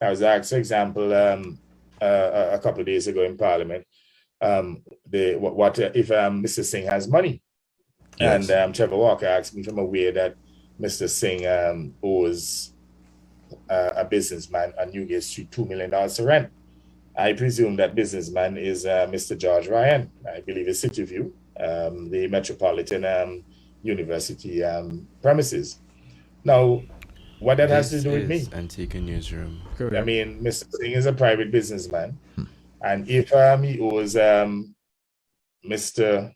I was asked, for example, a couple of days ago in Parliament, what if Mr. Singh has money? Yes. And Trevor Walker asked me if I'm aware that Mr. Singh owes a businessman on Newgate Street $2 million to rent. I presume that businessman is Mr. George Ryan. I believe it's City View, the Metropolitan University premises. Now, what that has to This do with is me? Antigua Newsroom. I Correct. mean, Mr. Singh is a private businessman, and if he owes Mr.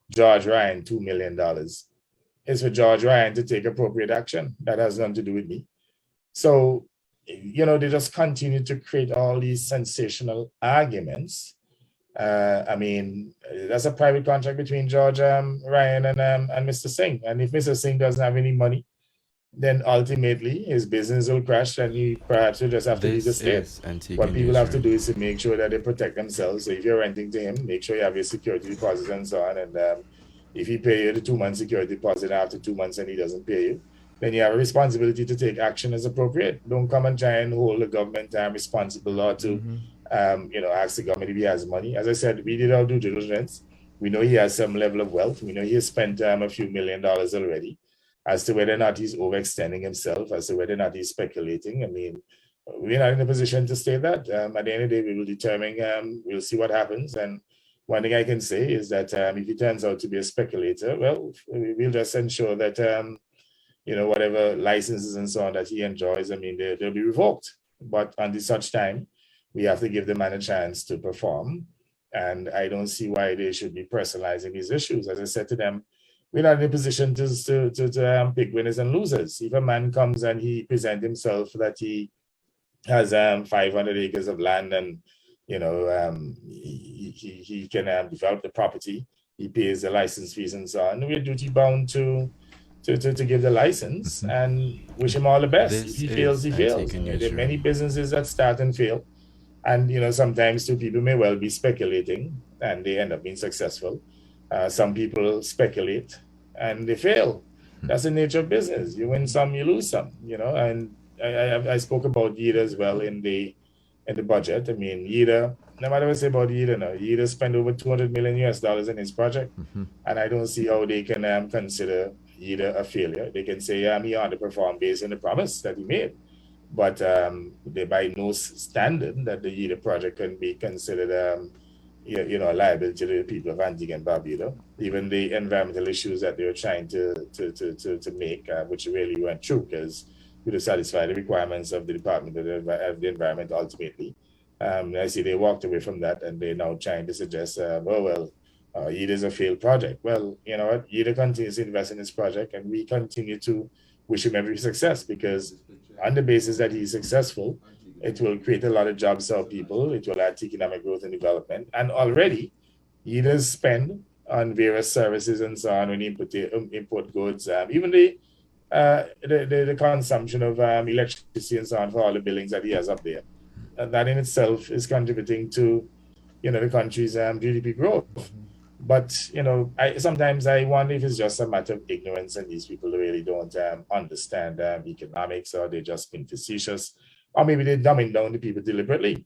George Ryan $2 million, it's for George Ryan to take appropriate action. That has nothing to do with me. So, they just continue to create all these sensational arguments. I mean, that's a private contract between George Ryan and Mr. Singh. And if Mr. Singh doesn't have any money, then ultimately his business will crash and he perhaps will just have to leave the state. What people have to do is to make sure that they protect themselves. So if you're renting to him, make sure you have your security deposit and so on. And if he pay you the 2 months security deposit after 2 months and he doesn't pay you, then you have a responsibility to take action as appropriate. Don't come and try and hold the government responsible or to, ask the government if he has money. As I said, we did our due diligence. We know he has some level of wealth. We know he has spent a few $1 million already. As to whether or not he's overextending himself, as to whether or not he's speculating, I mean, we're not in a position to state that. At the end of the day, we will determine, we'll see what happens. And one thing I can say is that if he turns out to be a speculator, well, we'll just ensure that whatever licenses and so on that he enjoys, I mean, they'll be revoked. But until such time, we have to give the man a chance to perform. And I don't see why they should be personalizing these issues. As I said to them, we're not in a position to pick winners and losers. If a man comes and he presents himself that he has 500 acres of land and, he can develop the property, he pays the license fees and so on, we're duty bound to give the license and wish him all the best. If he fails, he fails. There are many businesses that start and fail. And, sometimes two people may well be speculating and they end up being successful. Some people speculate and they fail. That's the nature of business. You win some, you lose some, and I spoke about Yeater as well in the budget. I mean, Yeater, no matter what I say about Yeater now, Yeater spent over $200 million in his project. And I don't see how they can consider Yeater a failure. They can say he underperformed based on the promise that he made. But they by no standard that the Yeater project can be considered a liability to the people of Antigua and Barbuda. Even the environmental issues that they were trying to make, which really weren't true, because we to satisfy the requirements of the Department of the Environment ultimately. I see they walked away from that and they're now trying to suggest, Yeater is a failed project. Well, you know what? Yeater continues to invest in this project and we continue to wish him every success, because on the basis that he's successful, it will create a lot of jobs for people. It will add to economic growth and development. And already, Yeater's spend on various services and so on when you import goods, even the consumption of electricity and so on for all the buildings that he has up there. And that in itself is contributing to, the country's GDP growth. But, sometimes I wonder if it's just a matter of ignorance and these people really don't understand economics, or they're just being facetious, or maybe they're dumbing down the people deliberately.